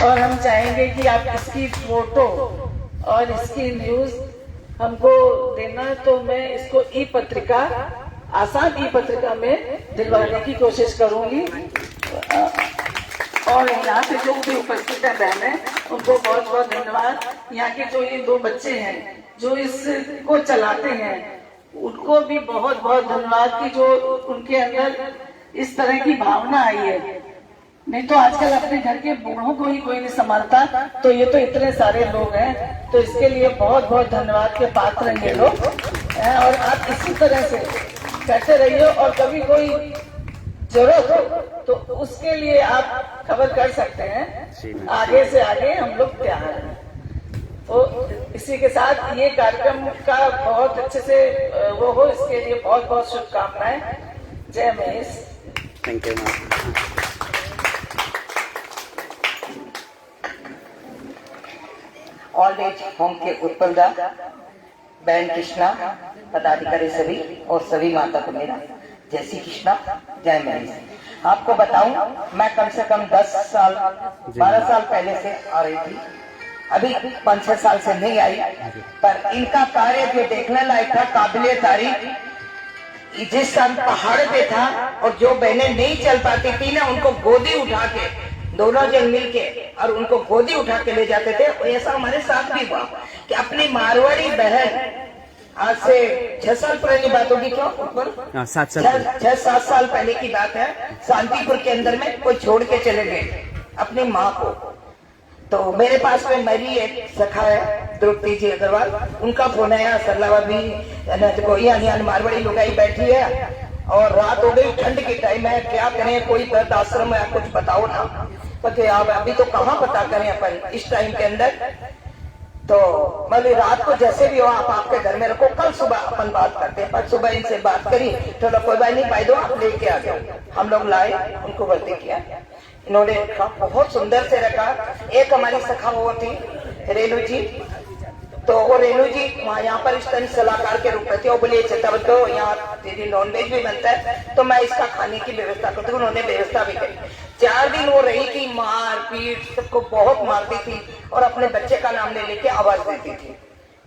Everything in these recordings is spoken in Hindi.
और हम चाहेंगे कि आप इसकी फोटो और इसकी न्यूज हमको देना, तो मैं इसको ई पत्रिका, आसान ई पत्रिका में दिलवाने की कोशिश करूंगी। और यहाँ पे जो भी उपस्थित है बहनें, उनको बहुत बहुत धन्यवाद। यहाँ के जो ये दो बच्चे हैं जो इसको चलाते हैं, उनको भी बहुत बहुत धन्यवाद कि जो उनके अंदर इस तरह की भावना आई है। नहीं तो आजकल अपने घर के बूढ़ों को ही कोई नहीं संभालता, तो ये तो इतने सारे लोग हैं, तो इसके लिए बहुत बहुत धन्यवाद के पात्र हैं ये लोग। और आप इसी तरह से करते रहिए, और कभी कोई जरूरत हो तो उसके लिए आप खबर कर सकते हैं। आगे से आगे हम लोग तैयार हैं। तो इसी के साथ ये कार्यक्रम का बहुत अच्छे से वो हो, इसके लिए बहुत बहुत शुभकामनाएं। जय Mahesh. Thank you ma'am. All age home के उत्पलदा, बहन कृष्णा, पदाधिकारी सभी और सभी माता को मेरा जय श्री कृष्णा, जय महेश। आपको बताऊं, मैं कम से कम 10 साल 12 साल पहले से आ रही थी, अभी 5-6 साल से नहीं आई, पर इनका कार्य जो देखने लायक था, काबिले तारीफ। जिस साल पहाड़ पे था और जो बहनें नहीं चल पाती थी ना, उनको गोदी उठा के दोनों जन मिलके और उनको गोदी उठा के ले जाते थे। ऐसा हमारे साथ भी हुआ कि अपनी मारवाड़ी बहन, आज से 6 साल पुरानी बात होगी, क्यों ऊपर 6-7 साल पहले की बात है, शांतिपुर के अंदर में कोई छोड़ के चले गए अपनी माँ को। तो मेरे पास में मेरी एक सखा है द्रौपदी जी अग्रवाल, उनका फोन आया, सरला भी कोई मारवाड़ी लुगाई बैठी है और रात हो गई, ठंड की टाइम है, क्या करें, कोई वृद्ध आश्रम है, कुछ बताओ ना। तो आप अभी तो कहाँ पता करें अपन इस टाइम के अंदर। तो मतलब रात को जैसे भी हो आप आपके घर में रखो, कल सुबह अपन बात करते हैं। पर सुबह इनसे बात करी, चलो कोई बात नहीं भाई, दो आप लेके आ जाओ। हम लोग लाए, उनको भर्ती किया, इन्होंने रखा, बहुत सुंदर से रखा। एक हमारी सखा वो थी रेणु जी, तो वो रेणु जी यहाँ पर इस तरह सलाहकार के रूप में थे। वो बोले चलता तो यहाँ दीदी नॉनवेज भी बनता है, तो मैं इसका खाने की व्यवस्था करती हूँ। उन्होंने व्यवस्था भी करी। 4 दिन वो रही थी, मार पीट, सबको बहुत मारती थी और अपने बच्चे का नाम ले लेके आवाज देती थी।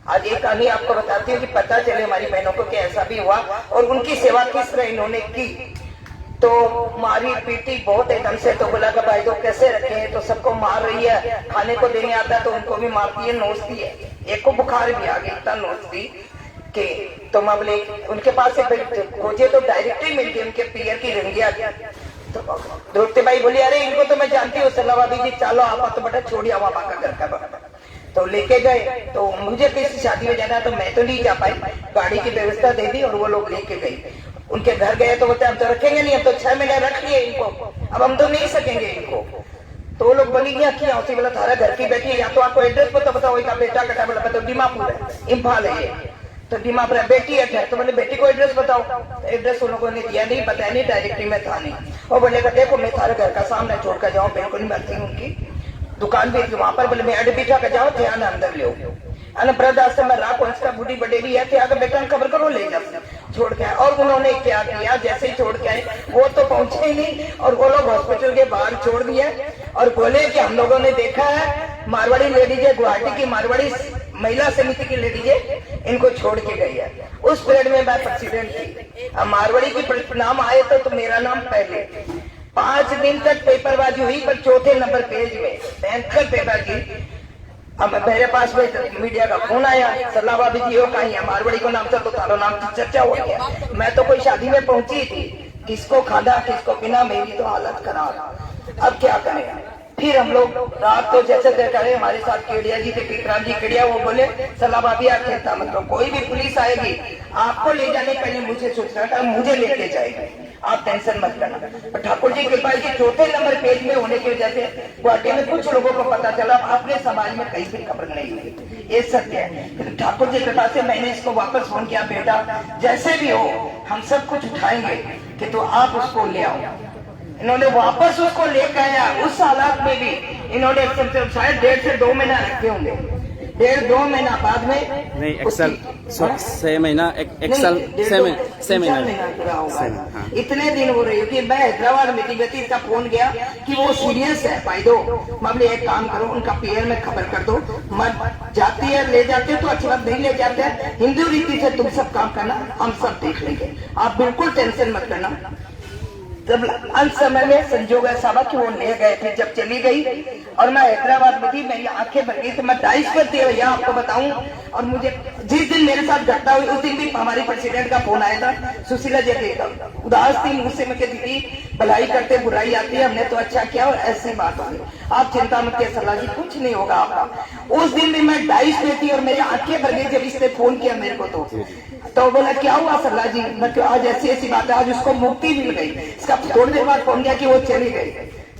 आज एक कहानी आपको बताती हूँ कि पता चले हमारी बहनों को कि ऐसा भी हुआ और उनकी सेवा किस तरह इन्होंने की। तो मारी पीटी बहुत एकदम से, तो बोला कि भाई तो कैसे रखे हैं, तो सबको मार रही है, खाने को देने आता है तो उनको भी मारती है, नोचती है। एक को बुखार भी आ गया, इतना नोचती के तो मैं बोले उनके पास से खोजे तो डायरेक्ट ही मिल गई, उनके पियर की रंगिया। तो द्रौपदी बाई बोली, अरे इनको तो मैं जानती हूँ, सलाह भाभी जी चलो आप तो बेटा छोड़िए मामा का घर का बाबा। तो लेके गए, तो मुझे किसी शादी में जाना तो मैं तो नहीं जा पाई, गाड़ी की व्यवस्था दे दी और वो लोग लेके गए। उनके घर गए तो बोलते हम तो रखेंगे नहीं, अब तो 6 महीने रख लिए इनको, अब हम तो नहीं सकेंगे इनको। तो वो लोग बोली क्या उसी बोला थारा घर की बेटी है, या तो आपको एड्रेस पता बताओ, इसका बेटा कटा बोला तो दीमापुर है, इम्फाल है ये, तो दीमापुर है, बेटी है, तो बोले बेटी को एड्रेस बताओ। तो एड्रेस उन लोगों ने दिया नहीं, बताया नहीं, डायरेक्टरी में था नहीं। और बोले देखो मैं थारे घर का सामने छोड़ कर जाऊँ, बिल्कुल नहीं मरती हूँ, उनकी दुकान भी थी वहां पर, बोले मैं अड बिठा कर जाओ, ध्यान अंदर ले वृद्ध आश्रम में राख उसका बूढ़ी बडेरी है, अगर बेटा खबर करो ले जा छोड़ के आए। और उन्होंने क्या किया, जैसे ही छोड़ के आए वो तो पहुंचे ही नहीं, और वो लोग हॉस्पिटल के बाहर छोड़ दिए और बोले कि हम लोगों ने देखा है मारवाड़ी लेडीज है, गुवाहाटी की मारवाड़ी महिला समिति की लेडीज है, इनको छोड़ के गई है। उस पीरियड में मैं प्रेसिडेंट थी, मारवाड़ी की नाम आए तो मेरा नाम पहले। 5 दिन तक पेपरबाजी हुई, पर चौथे नंबर पेज में भयंकर पेपर की। अब मेरे पास में मीडिया का फोन आया, सलाह भाभी जी हो कहीं मारवाड़ी को नाम से तो तारो नाम की चर्चा हो गया। मैं तो कोई शादी में पहुंची थी, किसको खाना किसको पीना, मेरी तो हालत खराब, अब क्या करें। फिर हम लोग रात को जैसे देखा है, हमारे साथ केडिया जी थे, पीतराम जी केडिया, वो बोले सलाह भाभी आप चिंता मत करो, कोई भी पुलिस आएगी आपको ले जाने पहले मुझे सूचना था, मुझे लेके जाएगी, आप टेंशन मत करना। ठाकुर जी कृपा जी चौथे नंबर पेज में होने की वजह से गुवाहाटी में कुछ लोगों को पता चला, अपने समाज में कहीं भी खबर नहीं हुई, ये सत्य है। ठाकुर जी कृपा से मैंने इसको वापस फोन किया, बेटा जैसे भी हो हम सब कुछ उठाएंगे कि तो आप उसको ले आओ। इन्होंने वापस उसको लेकर आया, उस हालात में भी इन्होंने शायद 1.5 से 2 महीना रखे होंगे, 1.5-2 महीना बाद में नहीं 6 महीना एक नहीं, साल डेढ़ 6 दो- महीना 6 तीन चार महीना पूरा होगा। हाँ। इतने दिन हो रही है कि मैं हैदराबाद में थी, बेटी का फोन गया कि वो सीरियस है भाई दो, मामले एक काम करो उनका पीएल में खबर कर दो, मत जाती है ले जाते हो तो अच्छी बात, नहीं ले जाते हैं हिंदू रीति से तुम सब काम करना, हम सब देख लेंगे, आप बिल्कुल टेंशन मत करना। जब अंत समय में संजोग ऐसा हुआ कि वो ले गए, फिर जब चली गई और मैं हैदराबाद में थी, मेरी आंखें भर गई, तो मैं 22 पर थी भैया आपको बताऊं। और मुझे जिस दिन मेरे साथ घटना हुई उस दिन भी हमारे प्रेसिडेंट का फोन आया था, सुशीला जी का उदास थी मुझसे, मैं कहती दीदी भलाई करते बुराई आती है, हमने तो अच्छा किया और ऐसी बात होगी, आप चिंता मत करिए सलाह जी, कुछ नहीं होगा आपका। उस दिन भी मैं 22 पे थी और मेरी आंखें भर गई जब इसने फोन किया मेरे को, तो बोला क्या हुआ सरला जी, मैं आज ऐसी ऐसी बात है, आज उसको मुक्ति मिल गई। इसका थोड़ी देर बाद फोन किया कि वो चली गई,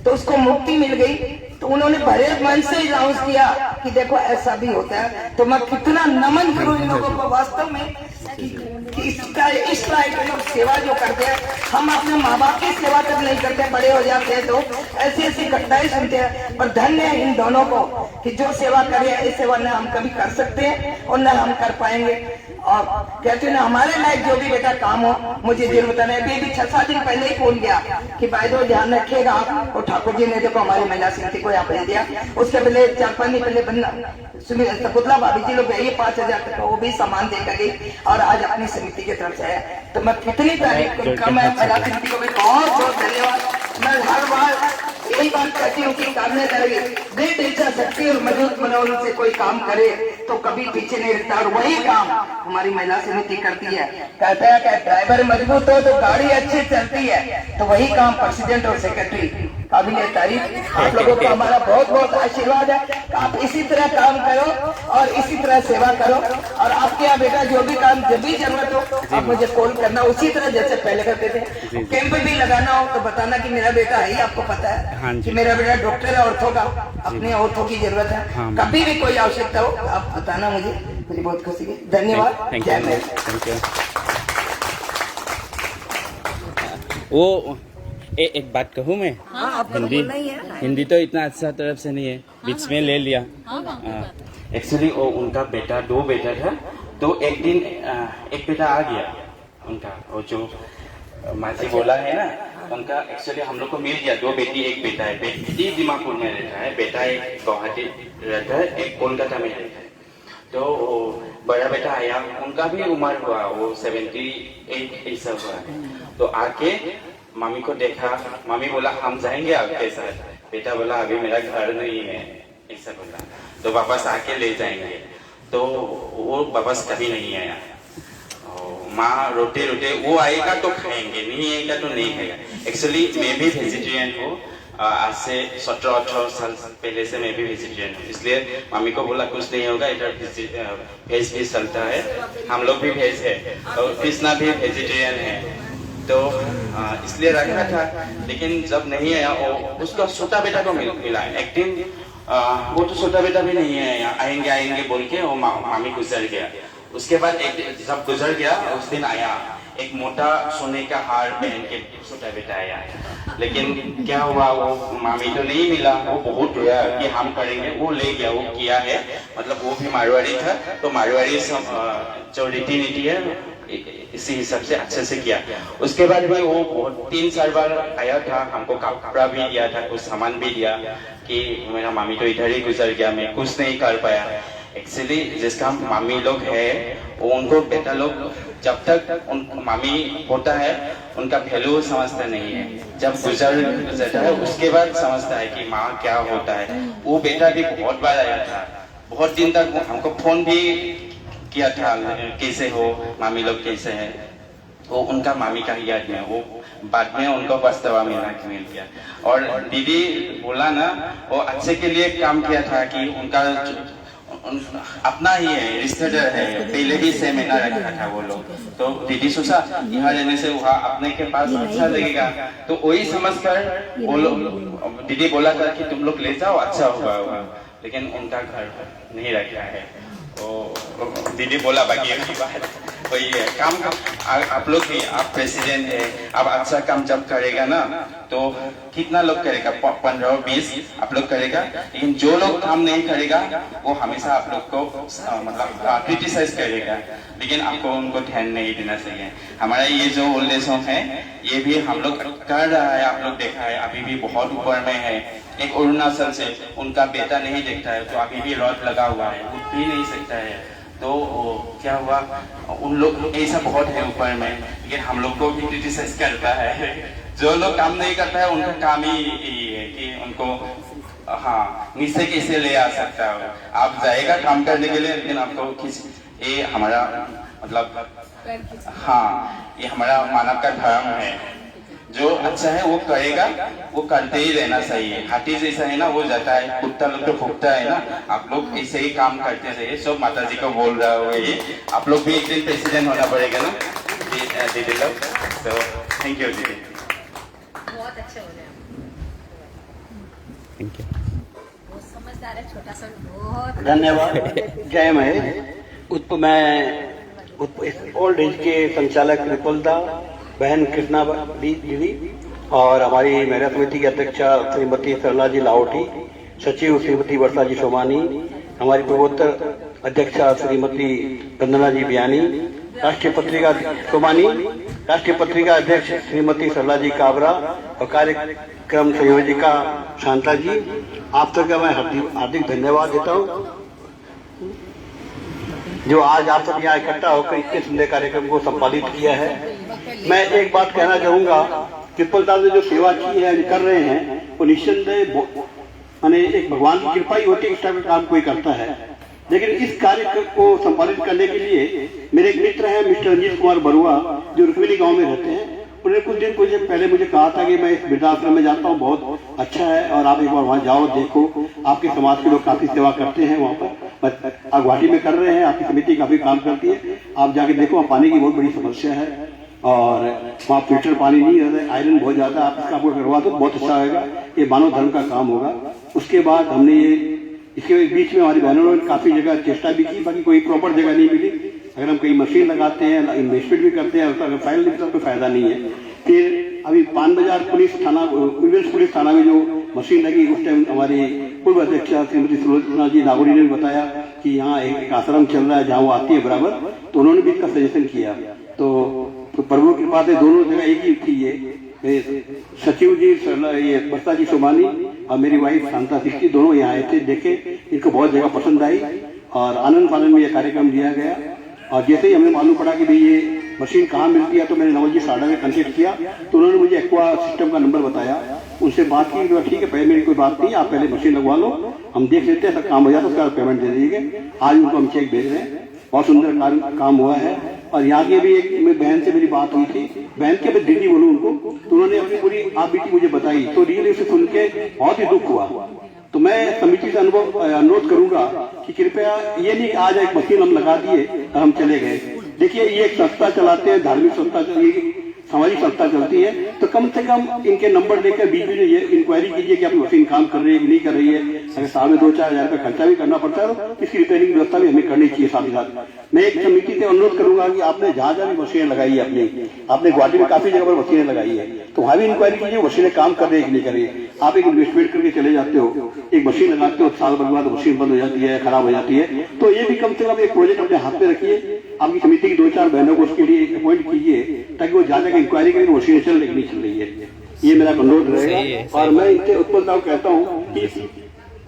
तो उसको मुक्ति मिल गई। तो उन्होंने भरे मन से अनाउंस किया कि देखो ऐसा भी होता है, तो मैं कितना नमन करूं इन लोगों को वास्तव में कि इस लायक लोग सेवा जो करते हैं, हम अपने माँ बाप की सेवा तक नहीं करते, बड़े हो जाते हैं तो ऐसी ऐसी घटनाएं सुनते हैं। पर धन्य है इन दोनों को कि जो सेवा करे, इस सेवा न हम कभी कर सकते हैं और न हम कर पाएंगे। और कहते हैं ना हमारे लायक जो भी बेटा काम हो मुझे जरूर बताना है। अभी 6-7 दिन पहले ही फोन किया कि भाई दो ध्यान रखिएगा आप, और ठाकुर जी ने देखो हमारी महिला समिति को यहाँ भेज दिया। उसके पहले 4-5 दिन पहले पुतला भाभी जी लोग गई 5,000 तक वो भी सामान देकर गई, और आज अपनी समिति की तरफ से आया। तो मैं कितनी तारीफ करूँ, मैं महिला समिति को भी बहुत बहुत धन्यवाद। मैं हर बार यही बात कहती हूँ कि करने करेगी दृढ़ इच्छा शक्ति और मजबूत मनोबल से कोई काम करे तो कभी पीछे नहीं रहता, और वही काम हमारी महिला समिति करती है। कहता है कि ड्राइवर मजबूत हो तो गाड़ी अच्छी चलती है, तो वही काम प्रेसिडेंट और सेक्रेटरी काबिल तारीफ। आप लोगों को हमारा बहुत बहुत आशीर्वाद है कि आप इसी तरह काम करो और इसी तरह सेवा करो, और आपके यहाँ बेटा जो भी काम जब भी जरूरत हो आप मुझे कॉल करना, उसी तरह जैसे पहले करते थे। कैंप भी लगाना हो तो बताना कि मेरा बेटा है, आपको पता है कि मेरा बेटा डॉक्टर है ऑर्थो का, अपने ऑर्थो की जरूरत है, कभी भी कोई आवश्यकता हो आप बताना मुझे बहुत खुशी है। धन्यवाद। Thank you. वो एक बात कहूँ मैं, हिंदी तो इतना अच्छा तरफ से नहीं है, बीच में ले लिया। एक्चुअली वो उनका बेटा 2 बेटा था, तो एक दिन एक बेटा आ गया उनका, वो जो मासी बोला है ना, उनका एक्चुअली हम लोग को मिल गया। 2 बेटी 1 बेटा है। बेटी दिमापुर में रहता है, बेटा एक गुवाहाटी रहता है, एक कोलकाता में रहता है। तो बड़ा बेटा आया, उनका भी उम्र हुआ, वो 78 ऐसा हुआ है। तो आके मामी को देखा, मामी बोला हम जाएंगे आपके साथ, बेटा बोला अभी मेरा घर नहीं है ऐसा बोला, तो वापस आके ले जाएंगे। तो वो वापस कभी नहीं आया। माँ रोते रोते वो आएगा तो खाएंगे, नहीं आएगा तो नहीं खाएगा। एक्चुअली मैं भी वेजिटेरियन हूँ, आज से 17-18 साल पहले से मैं भी वेजिटेरियन हूँ, इसलिए मम्मी को बोला कुछ नहीं होगा, इधर वेज भी चलता है, हम लोग भी वेज है और कृष्णा भी वेजिटेरियन है, तो इसलिए रखा था। लेकिन जब नहीं आया, वो उसका छोटा बेटा को मिला एक दिन, वो तो छोटा बेटा भी नहीं है, आएंगे बोल के वो मामी गुजर गया। उसके बाद एक जब गुजर गया उस दिन आया, एक मोटा सोने का हार पहन के छोटा बेटा आया। लेकिन क्या हुआ, वो मामी तो नहीं मिला, वो बहुत रोया कि हम करेंगे, वो ले गया, वो किया है, मतलब वो भी मारवाड़ी था, तो मारवाड़ी जो रीति नीति है इसी हिसाब से अच्छे से किया। उसके बाद भी वो 3-4 बार आया था, हमको कपड़ा भी दिया था, कुछ सामान भी दिया कि मेरा मामी तो इधर ही गुजर गया, मैं कुछ नहीं कर पाया। एक्चुअली जिसका मामी लोग है वो उनको बेटा लोग जब तक उन मामी होता है उनका वैल्यू समझता नहीं है, जब गुजर जाता है उसके बाद समझता है कि माँ क्या होता है। वो बेटा भी बहुत बार आया था, बहुत दिन तक हमको फोन भी किया था, कैसे हो मामी लोग कैसे है, वो उनका मामी का याद में, वो बाद में उनको पछतावा मिल गया। और दीदी बोला ना, वो अच्छे के लिए काम किया था कि उनका अपना ही है, रिश्तेदार है, पहले भी से महीना रखा था वो लोग, तो दीदी सोचा यहाँ रहने से वहाँ अपने के पास अच्छा लगेगा, तो वही समझकर वो लोग दीदी बोला था कि तुम लोग ले जाओ अच्छा होगा, लेकिन उनका घर नहीं रखा है। वो दीदी बोला बाकी बात वही है काम का। आप लोग भी, आप प्रेसिडेंट है, आप अच्छा काम जब करेगा ना तो कितना लोग करेगा, 15-20 आप लोग करेगा, लेकिन जो लोग काम नहीं करेगा वो हमेशा आप लोग को मतलब क्रिटिसाइज करेगा, लेकिन आपको उनको ध्यान नहीं देना चाहिए। हमारा ये जो ओल्ड एज होम है ये भी हम लोग कर रहा है, आप लोग देखा है अभी भी बहुत ऊपर में है। एक अरुणाचल से उनका बेटा नहीं देखता है तो अभी भी रॉड लगा हुआ है, उठ भी नहीं सकता है। तो क्या हुआ, उन लोग ऐसा बहुत है ऊपर में, लेकिन हम लोग को भी क्रिटिसाइज करता है। जो लोग काम नहीं करता है उनका काम ही है कि उनको हाँ नीचे कैसे ले आ सकता है। आप जाएगा काम करने के लिए, लेकिन आपको ये हमारा मतलब हाँ ये हमारा मानव का धर्म है, जो अच्छा है वो करेगा, वो करते ही रहना चाहिए। हाथी जैसा है ना वो जाता है, कुत्ता लोग तो भुगता है ना, आप लोग ऐसे ही काम करते रहिए। सब माता जी को बोल रहा हो ये, आप लोग भी एक दिन प्रेसिडेंट होना पड़ेगा ना दीदी लोग। तो थैंक यू दीदी, बहुत अच्छे हो रहे हैं, थैंक यू, बहुत समझदार है, छोटा सा बहुत धन्यवाद। जय महेश। ओल्ड एज के संचालक रिपुलदा बहन कृष्णा दीदी और हमारी महिला समिति की अध्यक्षा श्रीमती सरला जी लाहौटी, सचिव श्रीमती वर्षा जी सोमानी, हमारी पूर्वोत्तर अध्यक्षा श्रीमती वंदना जी बियानी, राष्ट्रीय पत्रिका सोमानी, राष्ट्रीय पत्रिका अध्यक्ष श्रीमती सरला जी काबरा और कार्यक्रम संयोजिका शांता जी, आप सबका मैं हार्दिक धन्यवाद देता हूँ जो आज आप सब यहाँ इकट्ठा होकर इतने सुंदर कार्यक्रम को संपादित किया है। मैं एक बात कहना चाहूंगा, ट्रिपल साहब ने जो सेवा की है, कर रहे हैं, वो निस्संदेह माने एक भगवान की कृपा ही होती है, इस टाइप का काम कोई करता है। लेकिन इस कार्य को संपादित करने के लिए मेरे एक मित्र हैं मिस्टर रंजीत कुमार बरुआ, जो रुकवेली गांव में रहते हैं। उन्होंने कुछ दिन पहले मुझे कहा था कि मैं इस वृद्धाश्रम में जाता हूँ, बहुत अच्छा है और आप एक बार वहाँ जाओ, देखो, आपके समाज के लोग काफी सेवा करते हैं वहाँ पर, आप गुवाहाटी में कर रहे हैं, आपकी समिति काफी काम करती है, आप जाके देखो। वहाँ पानी की बहुत बड़ी समस्या है और वहाँ फिल्टर पानी नहीं रहता, आयरन बहुत ज्यादा, आप इसका आपको करवा दो बहुत अच्छा होगा, ये मानव धर्म का काम होगा। उसके बाद हमने ये इसके बीच में हमारी बहनों ने काफी जगह चेष्टा भी की, बाकी कोई प्रॉपर जगह नहीं मिली। अगर हम कहीं मशीन लगाते हैं, इन्वेस्टमेंट भी करते हैं, अगर फाइल नहीं तो कोई फायदा नहीं है। फिर अभी पान बाजार पुलिस थाना, विजिलेंस पुलिस थाना में जो मशीन लगी, उस टाइम हमारी पूर्व अध्यक्षा श्रीमती सुलोचना जी नागौरी ने बताया कि यहाँ एक आश्रम चल रहा है जहाँ वो आती है बराबर, तो उन्होंने भी इसका सजेशन किया। तो प्रभु की कृपा से दोनों जगह एक ही थी, ये सचिव जी ये वर्षा जी सोमानी और मेरी वाइफ शांता सिक्की दोनों यहाँ आए थे, देखे, इनको बहुत जगह पसंद आई और आनंद फानंद में यह कार्यक्रम दिया गया। और जैसे ही हमें मालूम पड़ा कि भाई ये मशीन कहाँ मिलती है, तो मैंने नवल जी साडा में कंटेक्ट किया, तो उन्होंने मुझे एक्वा सिस्टम का नंबर बताया, उनसे बात की, तो ठीक है पहले मेरी कोई बात नहीं, आप पहले मशीन लगवा लो, हम देख लेते हैं, सब काम हो जाता है, उसका पेमेंट दे दीजिए। आज उनको हम चेक भेज रहे हैं, बहुत सुंदर काम हुआ है। और यहाँ की भी एक बहन से मेरी बात हुई थी, बहन के मैं दीदी बोलूँ उनको, तो उन्होंने अपनी पूरी आप बीती मुझे बताई, तो रियली उसे सुन के बहुत ही दुख हुआ। तो मैं समिति से अनुरोध करूंगा कि कृपया ये नहीं आज एक मशीन हम लगा दिए और हम चले गए। देखिए ये एक संस्था चलाते हैं, धार्मिक संस्था सामाजिक संस्था चलती है, तो कम से कम इनके नंबर लेकर बीच में ये इंक्वायरी कीजिए कि आपकी मशीन काम कर रही है कि नहीं कर रही है। अगर साल में 2-4 हज़ार रुपये खर्चा भी करना पड़ता है तो इसकी रिपेयरिंग व्यवस्था भी हमें करनी चाहिए साथ ही साथ। मैं एक समिति से अनुरोध करूंगा कि आपने जहाँ जहाँ भी मशीनें लगाई है अपनी, आपने गुवाहाटी में काफी जगह पर मशीनें लगाई है, तो वहाँ भी इंक्वायरी कीजिए मशीनें काम कर रही है कि नहीं कर रही है। आप एक इन्वेस्टमेंट करके चले जाते हो, एक मशीन लगाते हो, साल भर बाद मशीन बंद हो जाती है, खराब हो जाती है, तो ये भी कम से कम एक प्रोजेक्ट अपने हाथ में रखिए, आपकी समिति की 2-4 बहनों को उसके लिए अपॉइंट कीजिए ताकि वो जाकर इंक्वायरी करें मशीनें चल रही नहीं चल रही है। ये मेरा अनुरोध रहेगा। और मैं इनसे उत्पन्न साहब कहता हूँ कि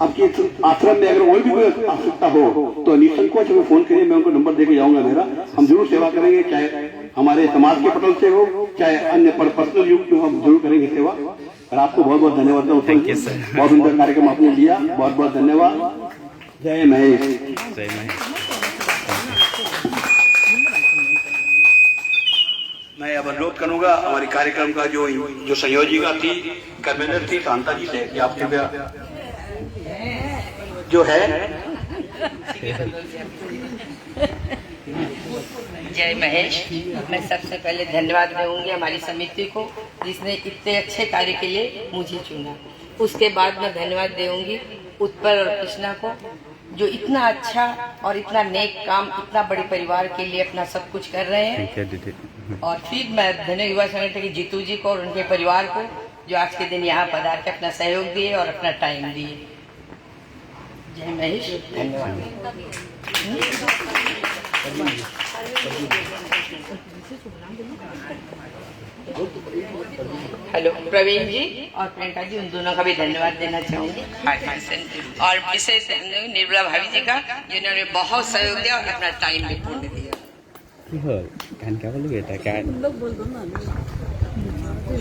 आपकी आश्रम में अगर और भी कोई आवश्यकता हो तो निसंकोच हमें फोन करिए, मैं उनको नंबर देके जाऊंगा मेरा, हम जरूर सेवा करेंगे, चाहे हमारे समाज के पटल से हो चाहे अन्य पर्सनल युग में, हम जरूर करेंगे सेवा। और आपको बहुत बहुत धन्यवाद दूं, थैंक यू सर, बहुत सुंदर कार्यक्रम आपने दिया, बहुत बहुत धन्यवाद। जय महेश। जय महेश। मैं अब अनुरोध करूंगा हमारे कार्यक्रम का जो संयोजिका थी, कन्वीनर थी शांता जी से कि आप कृपया जो है। जय महेश। मैं सबसे पहले धन्यवाद दूंगी हमारी समिति को जिसने इतने अच्छे कार्य के लिए मुझे चुना। उसके बाद मैं धन्यवाद दूंगी उत्पल और कृष्णा को जो इतना अच्छा और इतना नेक काम इतना बड़े परिवार के लिए अपना सब कुछ कर रहे हैं। थैंक यू दीदी। और फिर मैं धन्य युवा संगठन के जीतू जी को और उनके परिवार को जो आज के दिन यहाँ पधार के अपना सहयोग दिए और अपना टाइम दिए। जय महेश, धन्यवाद। हेलो प्रवीण जी और प्रियंका जी, उन दोनों का भी धन्यवाद देना चाहूंगी और विशेष निर्मला भाभी जी का जिन्होंने बहुत सहयोग दिया और अपना टाइम भी पूर्ण दिया।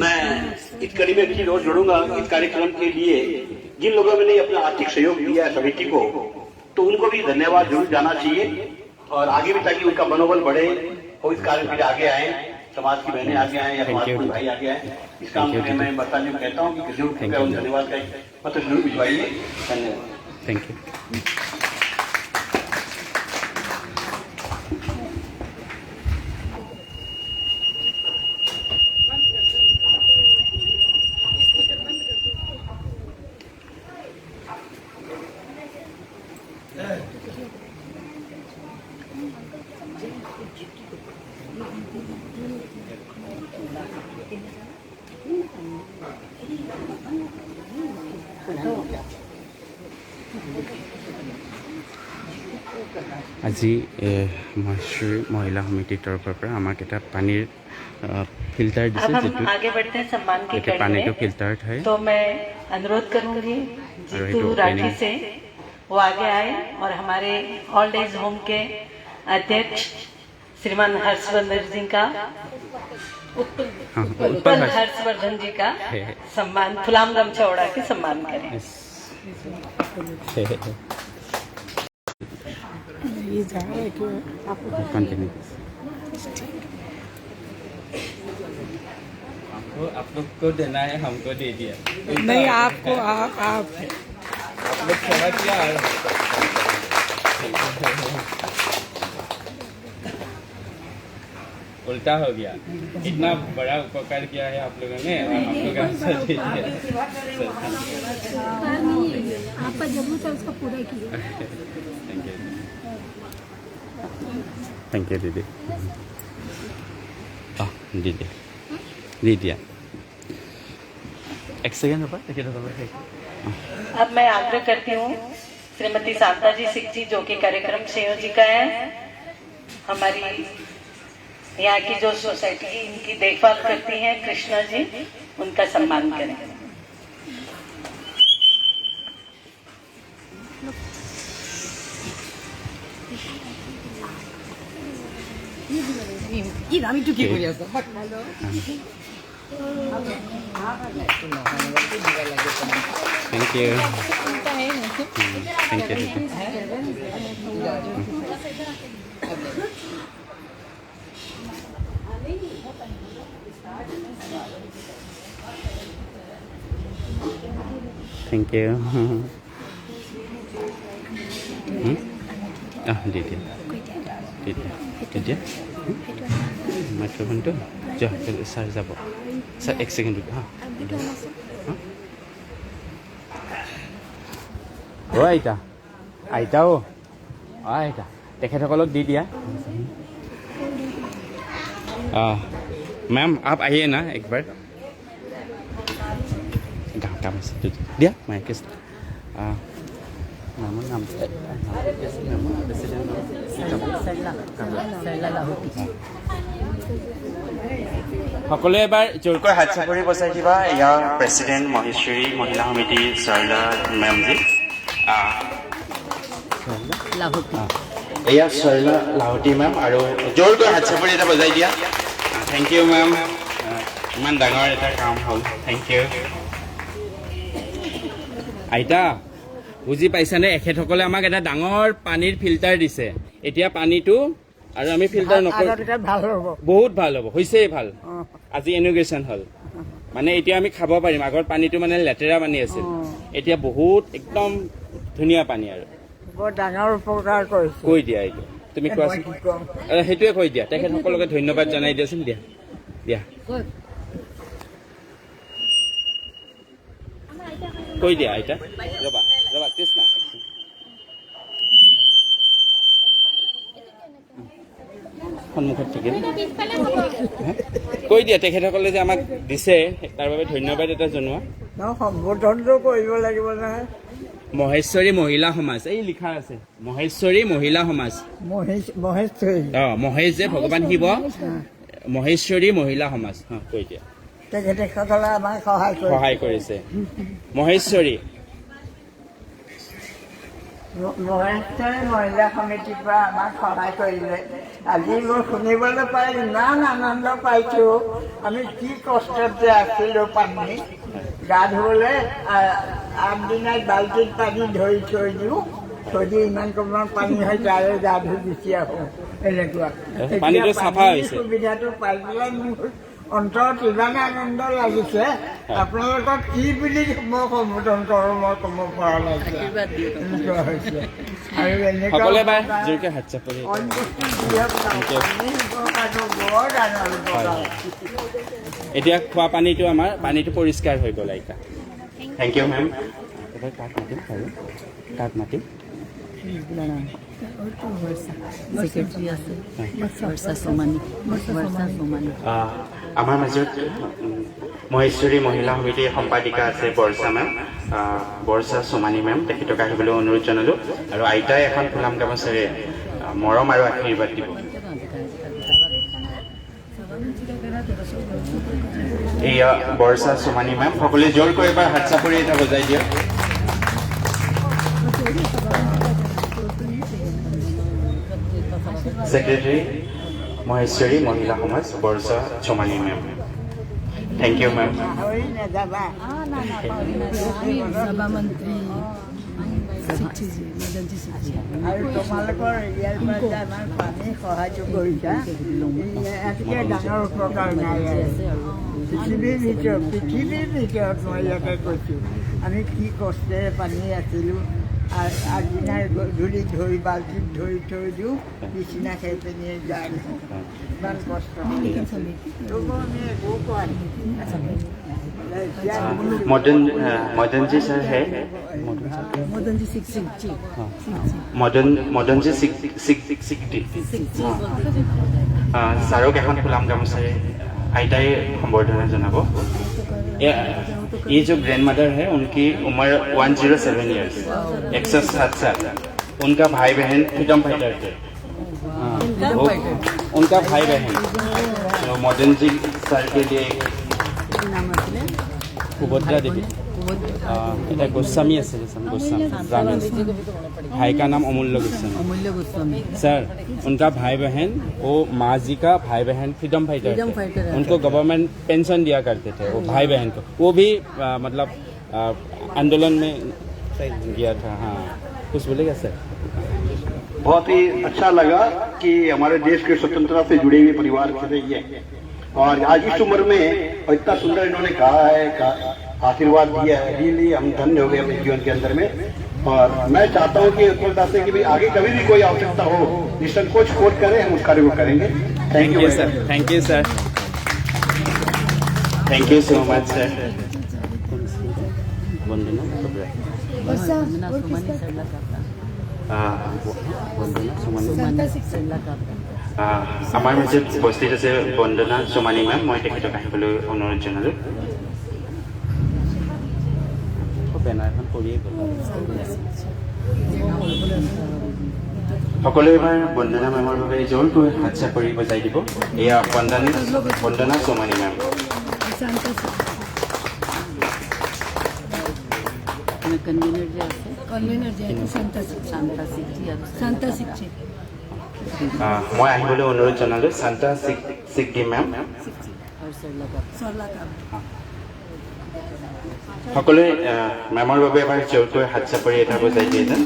मैं इस कड़ी में एक चीज और जोड़ूंगा। इस कार्यक्रम के लिए जिन लोगों ने अपना आर्थिक सहयोग दिया है समिति को, तो उनको भी धन्यवाद जरूर जाना चाहिए और आगे भी, ताकि उनका मनोबल बढ़े और इस कार्य के लिए आगे आए, समाज की बहनें आगे आए या समाज के भाई आगे आए। इस काम के लिए मैं बताने में कहता हूँ कि जरूर धन्यवाद का पत्र जरूर भिजवाइए। धन्यवाद। Thank you. আজি মহেশ্বৰী মহিলা সমিতিৰ তৰফৰ পৰা আমাক এটা পানীৰ ফিল্টাৰ দিছে, अब যেটো हम आगे बढ़ते हैं सम्मान की এতিয়া कड़ी পানীটো में। ফিল্টাৰত হয়। तो मैं अनुरोध करूंगी जीतू राठी से वो आगे आए और हमारे ओल्ड एज होम के अध्यक्ष श्रीमान हर्षवर्धन जी का उत्पल हर्षवर्धन जी का सम्मान फुलाम गमछा ओढ़ा के सम्मान करें। कंटिन्यू। आप लोग को देना है, हमको दे दिया। नहीं, आपको आप लोग समझ गया। उल्टा हो गया। इतना बड़ा उपकार किया है आप लोगों ने और हम लोग आंसर दे दिया। आपका जम्मू था उसका पूरा किया। थैंक यू दीदी। दीदी दे दिया। एक सेकेंड ऊपर देखिए। अब मैं आग्रह करती हूँ श्रीमती शांता जी सिंह जी जो कि कार्यक्रम संयोजिका है, हमारी यहाँ की जो सोसाइटी इनकी देखभाल करती हैं कृष्णा जी, उनका सम्मान करें। আমি একটু কি করি আসো थैंक यू। थैंक यू दीदी। Thank you. दीदी दीदी माइक्रोफोन तो जा सर যাব सर एक सेकेंड हाँ ओ आइता आइता ओ आइता তেখেতসকলক দি দিয়া। मैम आप आइए ना एक बार। काम से दिया मैं किस नाम नाम সকলোৱে এবাৰ জোৰকৈ হাত চাপৰি বজাই দিবা। ইয়াৰ প্ৰেচিডেণ্ট মহেশ্বৰী মহিলা সমিতি চৰলা মেমজি। এয়া চৰলা লাহোটি মেম আৰু জোৰকৈ হাত চাপৰি এটা বজাই দিয়া। থেংক ইউ মেম, ইমান ডাঙৰ এটা কাম হ'ল। Thank you. আইতা বুজি পাইছানে, এখেতসকলে আমাক এটা ডাঙৰ পানীৰ ফিল্টাৰ দিছে। এতিয়া পানীটো আৰু আমি ফিল্টাৰ নকৰোঁ, বহুত ভাল হ'ব, হৈছেই ভাল। আজি ইনগ্ৰেশ্যন হ'ল মানে এতিয়া আমি খাব পাৰিম। আগৰ পানীটো মানে লেতেৰা পানী আছিল, এতিয়া বহুত একদম ধুনীয়া পানী। আৰু বৰ ডাঙৰ উপকাৰ কৰিছে। কৈ দিয়া এইটো তুমি কোৱাচোন, সেইটোৱে কৈ দিয়া। তেখেতসকলকে ধন্যবাদ জনাই দিয়াচোন। দিয়া দিয়া কৈ দিয়া আইতা। ৰবা ৰবা কৃষ্ণা সন্মুখত থাকিল কৈ দিয়া তেখেতসকলে যে আমাক দিছে তাৰ বাবে ধন্যবাদ এটা জনোৱা সম্বোধনটো কৰিব লাগিব নহয় মহেশ্বৰী মহিলা সমাজ এই লিখা আছে মহেশ্বৰী মহিলা সমাজ মহেশ্বৰী মহেশ যে ভগৱান শিৱ মহেশ্বৰী মহিলা সমাজ কৈ দিয়া তেখেতসকলে আমাক সহায় কৰিছে মহেশ্বৰী মহেশ্বৰী মহিলা সমিতিৰ পৰা আমাক সহায় কৰিলে আজি মই শুনিবলৈ পাই ইমান আনন্দ পাইছোঁ আমি কি কষ্টত যে আছিলোঁ পানী গা ধুবলৈ আগদিনাই বাল্টিত পানী ধৰি থৈ দিওঁ থৈ দি ইমান কমান পানী হয় তাৰে গা ধুই গুচি আহোঁ এনেকুৱা পানীটো চাফা হৈছে সুবিধাটো পাই পেলাই মোৰ অন্তৰত ইমান আনন্দ লাগিছে আপোনালোকক কি বুলি মই সম্বোধন কৰোঁ মই ক'ব পৰা নাই এনেকুৱা হৈছে আৰু সকলোৱে এবাৰ জোৰকৈ হাত চাপৰি বৰ ডাঙৰ এতিয়া খোৱা পানীটো আমাৰ পানীটো পৰিষ্কাৰ হৈ গ'ল আইতা থেংক ইউ মেম এবাৰ কাক মাতিম আৰু কাক মাতিম আমাৰ মাজত মহেশ্বৰী মহিলা সমিতিৰ সম্পাদিকা আছে বৰ্ষা মেম বৰ্ষা সোমানী মেম তেখেতক আহিবলৈ অনুৰোধ জনালোঁ আৰু আইতাই এখন ফুলাম গামোচাৰে মৰম আৰু আশীৰ্বাদ দিব এয়া বৰ্ষা সোমানী মেম সকলোৱে জোৰকৈ এবাৰ হাত চাপৰি এটা বজাই দিয়ক Secretary, Maheshwari Mahila Samas, Borsa Chomani ma'am. Thank you, ma'am. আৰু তোমালোকৰ ইয়াৰ পৰা যে আমাৰ পানী সহায়টো কৰিছা এতিয়াতকৈ ডাঙৰ উপকাৰ নাই পৃথিৱীৰ ভিতৰত মই ইয়াতে কৈছোঁ আমি কি কষ্টেৰে পানী আছিলোঁ আগদিনাই গধূলি ধৰি বাল্টিত ধৰি থৈ দিওঁ পিছদিনা সেই পিনে যায় ইমান কষ্ট আমি একো কোৱা मदन जी सर है मदन जी सिक्टी सारक এখন ফুলাম গামোচাৰে आइताई संबर्धना जनाबो ये जो ग्रैंड मदर है उनकी उम्र 107 ईयर्स 107 साल उनका भाई बहन फ्रीडम फाइटर थे उनका भाई बहन तो मदन जी सर के लिए सुभद्रा देवी এটা গোস্বামী আছে गोस्वामी भाई का नाम अमूल्य गोस्वामी सर उनका भाई बहन वो माँ जी का भाई बहन फ्रीडम फाइटर उनको गवर्नमेंट पेंशन दिया करते थे वो भाई बहन को वो भी मतलब आंदोलन में गया था हाँ कुछ बोलेगा सर बहुत ही अच्छा लगा कि हमारे देश के स्वतंत्रता से जुड़े हुए परिवार से रही है और आज इस उम्र में इतना सुंदर इन्होंने कहा है आशीर्वाद दिया है रियली हम धन्य हो गए अपने जीवन के अंदर में और मैं चाहता हूँ कि उत्तरदाता से कि भी आगे कभी भी कोई आवश्यकता हो निसंकोच कोच करें हम उस कार्य को करेंगे thank you sir thank you sir thank you so much sir আমাৰ মাজত উপস্থিত আছে বন্দনা সোমানী মেম মই তেখেতক আহিবলৈ অনুৰোধ জনালোঁ বেনাৰখন কৰিয়ে গ'ল সকলোৱে এবাৰ বন্দনা মেমৰ বাবে জোৰকৈ হাত চাপৰি বজাই দিব এয়া বন্দনা সোমানী মেম মই আহিবলৈ অনুৰোধ জনালোঁ শান্তা সিক্তি মেম সকলোৱে মেমৰ বাবে এবাৰ জোৰকৈ হাত চাপৰি এটা বজাই দিয়ে যেন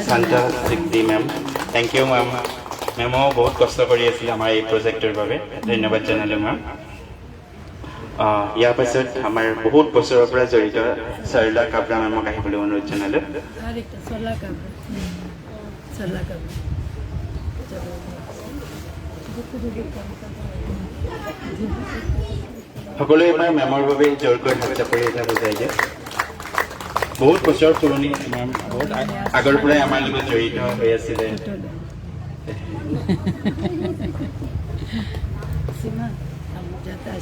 শান্তা সিক্তি মেম থেংক ইউ মেম মেমো বহুত কষ্ট কৰি আছিলে আমাৰ এই প্ৰজেক্টৰ বাবে ধন্যবাদ জনালোঁ মেম ইয়াৰ পাছত আমাৰ বহুত বছৰৰ পৰা জড়িত সৰলা কাবৰা মেমক আহিবলৈ অনুৰোধ জনালোঁ সকলোৱে এবাৰ মেমৰ বাবে জোৰকৈ হাত চাপৰি এটা বজাই দিয়ে বহুত বছৰ পুৰণি মেম বহুত আগৰ পৰাই আমাৰ লগত জড়িত হৈ আছিলে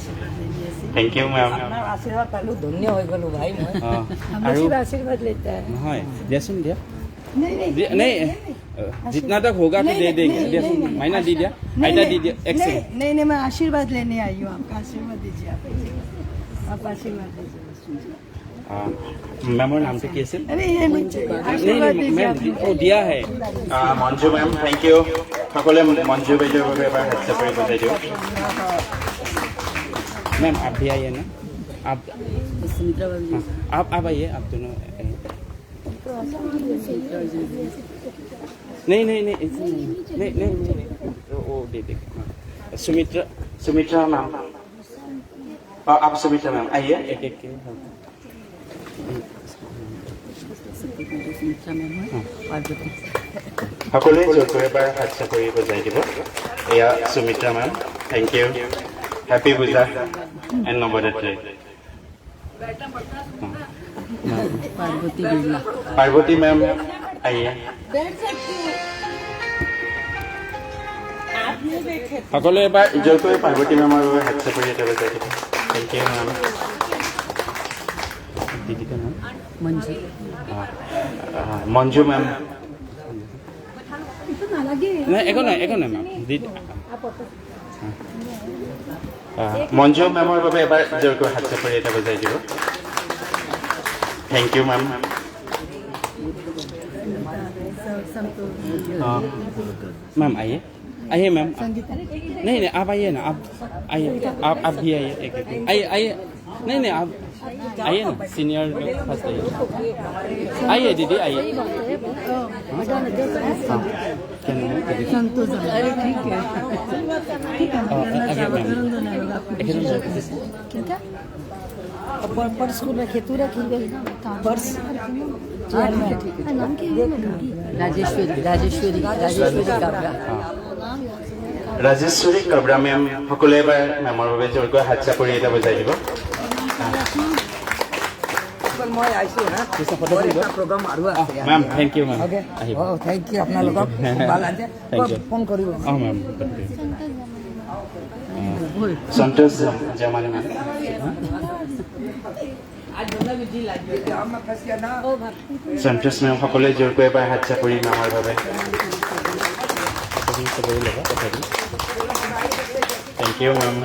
सकते हैं। Thank you ma'am. आशीर्वाद पालू धन्य हो गलो भाई मैं আৰু आशीर्वाद लेता है নহয় দিয়াচোন দিয়া नहीं जितना तक होगा तो दे देंगे दियाचोन माइना दी दिया आइटा दी दिया एक सेकंड नहीं मैं आशीर्वाद लेने आई हूँ आपका आशीर्वाद दीजिए आप आशीर्वाद दीजिए মেমৰ নামটো কি আছিল अरे ये नहीं चाहिए आशीर्वाद दीजिए आप। ও দিয়া है মঞ্জু মেম थैंक यू সকলে মঞ্জু বাইদেউৰ বাবে এবাৰ হাত চাপৰি বজাই দিওঁ मैम आप भी आइए ना आप आइए आप दोनों नहीं वो दे देंगे सुमित्रा मैम आप सुमित्रा मैम आइए एक एक के সকলোৱে জোৰকৈ এবাৰ হাত চাপৰি বজাই দিব এয়া Sumitra ma'am thank you happy Puja and Navratri Parvati ma'am आइए সকলোৱে এবাৰ জোৰকৈ পাৰ্বতী মেমৰ বাবে হাত চাপৰি এটা বজাই দিব থেংক ইউ মেম दीदी का नाम मंजू मैम नहीं एको ना मैम मंजू मेমৰ বাবে এবাৰ জোৰকৈ হাত চাপৰি এটা বজাই দিব थैंक यू मैम मैम आइए मैम नहीं आप आइए ना आप आइए आप भी आइए आइए नहीं आप आइए ना सीनियर फर्स्ट आइए दीदी आइए पर्स को रखे तू रखी पर्स राजेश्वरी कबरा मैम সকলোৱে এবাৰ মেমৰ বাবে জোৰকৈ হাত চাপৰি এটা বজাই দিব मैं आइसो ना प्रोग्राम आरु আছে ma'am thank you ma'am thank you अपना लोग ভাল আছে फोन करियो मैम संतोष जमाने मैम संतोष मैम সকলোৱে জোৰকৈ এবাৰ হাত চাপৰি মেমৰ বাবে thank you ma'am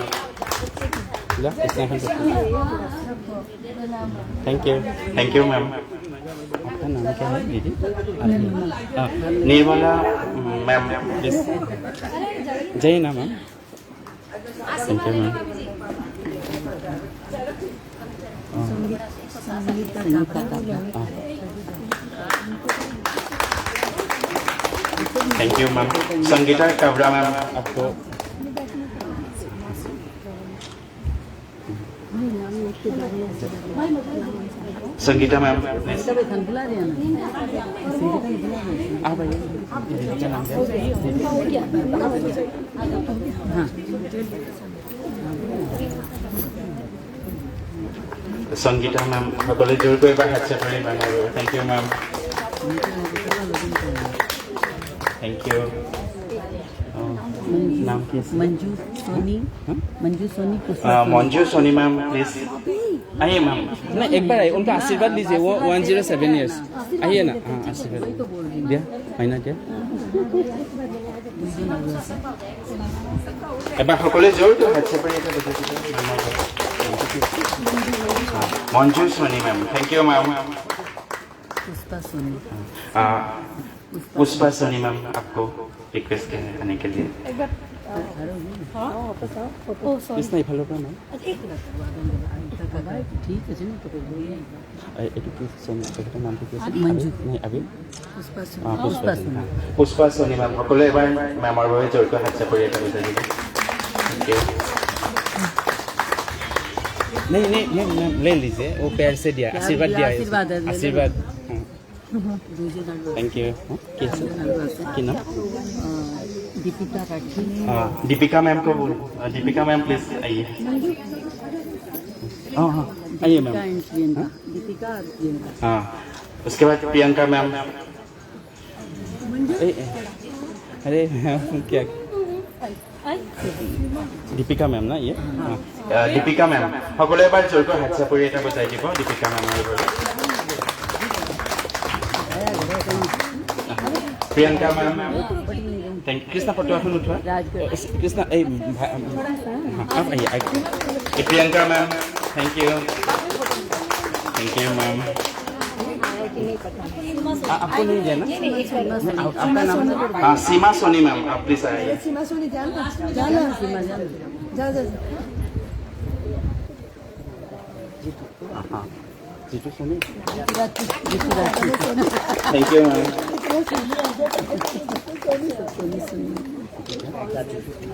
thank you ma'am आपका नाम क्या है दीदी निर्मला मैम प्लीज जय ना ma'am thank you ma'am thank you ma'am Sangeeta Kabra ma'am आपको संगीता मैम आप आइए क्या नाम है संगीता मैम সকলে জোৰকৈ এবাৰ হাত চাপৰি ma'am thank you ma'am thank you नाम क्या मंजू सोनी मैम प्लीज आइए मैम नहीं एक बार आइए उनका आशीर्वाद लीजिए वो 107 इयर्स आइए ना हाँ आशीर्वाद दिया माइना दिया এবাৰ সকলোৱে জোৰকৈ হাত চাপৰি এটা বজাই দিব Manju Soni ma'am thank you ma'am Pushpa Soni ma'am आपको रिक्वेस्ट करने के लिए इसमें इफालों का मैम ठीक है जी नाम मंजू नहीं अभी पुष्पा पुष्पा सोनी मैम সকলোৱে এবাৰ মেমৰ বাবে জোৰকৈ হাত চাপৰি এটা বজাই দিব थैंक यू नहीं मैम ले लीजिए वो पैर से दिया आशीर्वाद दिया आशीर्वाद थैंक यू क्या नाम दीपिका राठी दीपिका मैम को बोलो दीपिका मैम प्लीज आइए हाँ आइए मैम दीपिका हाँ उसके बाद प्रियंका मैम अरे मैम क्या दीपिका मैम ना ये दीपिका मैम সকলোৱে এবাৰ জোৰকৈ হাত চাপৰি এটা বজাই দিব দীপিকা মেমৰ বাবে Priyanka ma'am thank you Krishna photo এখন उठवा कृष्णा ए आप आइए Priyanka ma'am thank you ma'am आपको नहीं जाना आपका नाम हाँ सीमा सोनी मैम आप प्लीज आइए सीमा सोनी जाना जा हाँ Jitu Soni thank you ma'am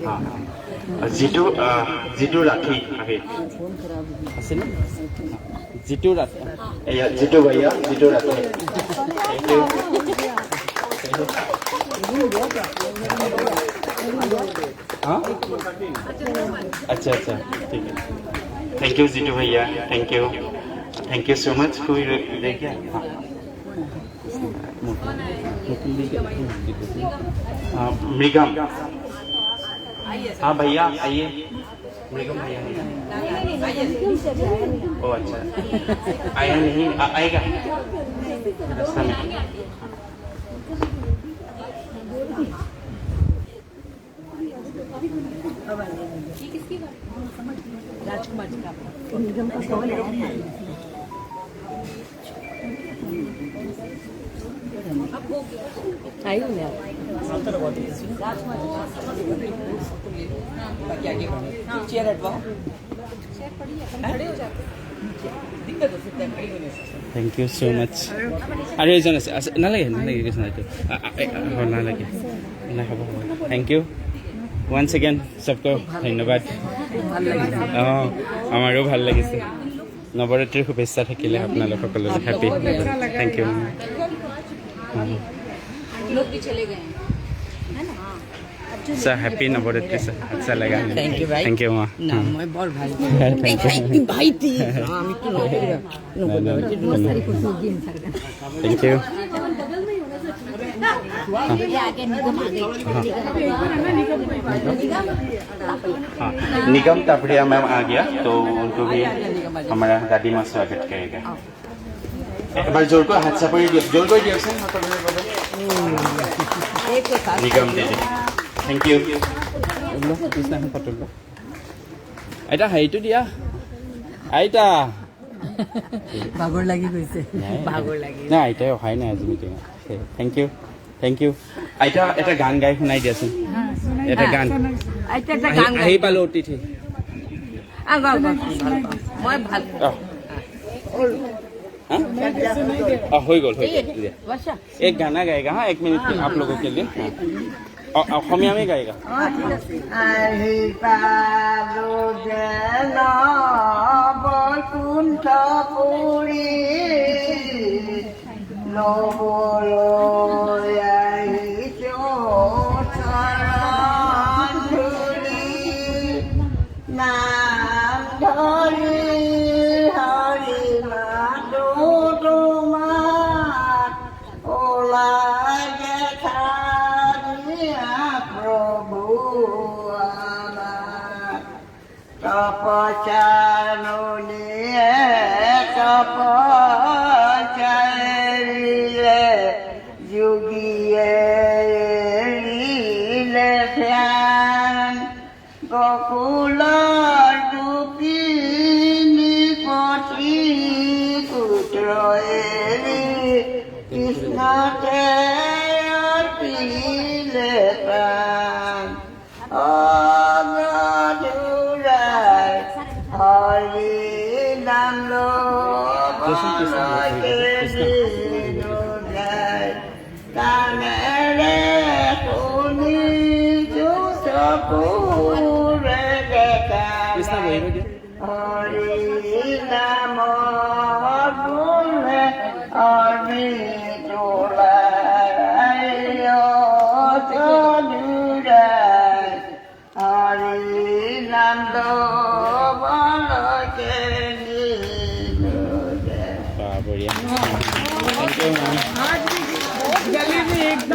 हाँ जीतू राठी आगे जीतू राठी जीतू भैया जीतू राठी थैंक यू हाँ अच्छा ठीक है थैंक यू जीतू भैया थैंक यू सो मच कोई देखिए मृगम हाँ भैया आइए मृगम भैया ओ अच्छा आया नहीं आएगा रास्ता में राजकुमार जी का आई हूँ मैं चेयर हटवाओ थैंक यू सो मच আৰু এজন আছে নালাগে কিছু নাই নালাগে थैंक यू once again सबको धन्यवाद অঁ আমাৰো ভাল লাগিছে নৱৰাত্ৰিৰ শুভেচ্ছা থাকিলে আপোনালোক সকলোৰে হেপী थैंक यू लोग भी चले गए सर हैप्पी नवरात्रि सर अच्छा लगा थैंक यू भाई थैंक यू माँ ना मैं बहुत भाई थैंक यू भाई थी हां मैं तो बहुत सारी कुछ होगी थैंक यू हाँ निगम तापड़िया मैम आ गया तो उनको भी हमारा दादी माँ स्वागत करेगा एक बार जोर को हाथ चापड़ी दियो जोर को दियो से निगम दीदी थैंक यू लो कृष्णा हम पटल लो आइता हाइटो दिया आइता भागोर লাগি গৈছে भागोर লাগি না আইতা হয় না আজি মিটিং থ্যাংক ইউ আইতা এটা গান গাই শুনাই দিয়াচোন এটা গান আইতা এটা গান আহি পালো অতিথি গাও মই ভাল हो गल एक गाना गाएगा हाँ 1 मिनट आप लोगों के लिए অসমীয়া में गाएगा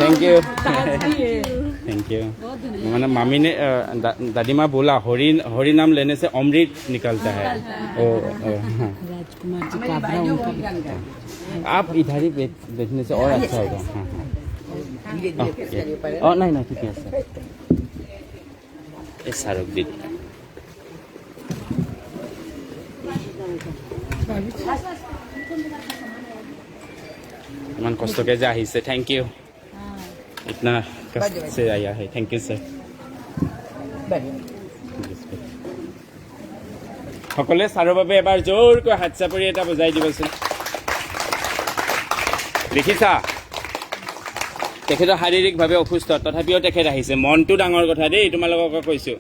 थैंक यू थैंक यू मैंने मामी ने दादी माँ बोला हरि नाम लेने से अमृत निकलता है ओ राजकुमार जी काबरा उनका आप इधर ही बैठने से और अच्छा होगा हाँ हाँ नहीं नहीं ठीक है सर ये शाहरुख दी इमान कष्ट के जा से थैंक यू इतना कष्ट से आया है थैंक यू सर সকলে ছাৰৰ বাবে এবাৰ জোৰকৈ হাত চাপৰি এটা বজাই দিবচোন দেখিছা তেখেতৰ শাৰীৰিকভাৱে অসুস্থ তথাপিও তেখেত আহিছে মনটো ডাঙৰ কথা দেই তোমালোকক কৈছোঁ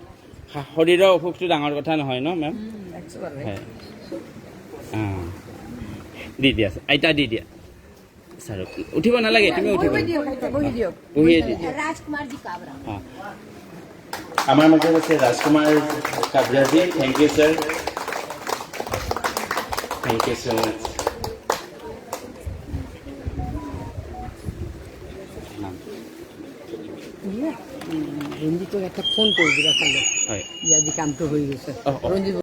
শৰীৰৰ অসুখটো ডাঙৰ কথা নহয় ন মেম দি দিয়া আইতা দি দিয়া ছাৰক উঠিব নালাগে তুমি উঠিব राजकुमार जी काबरा আমাৰ মাজত আছে Rajkumar Kabraji thank you sir thank you so' much ৰঞ্জিতক এটা ফোন কৰি দিবা খালি হয় আজি কামটো হৈ গৈছে অঁ অঁ ৰঞ্জিত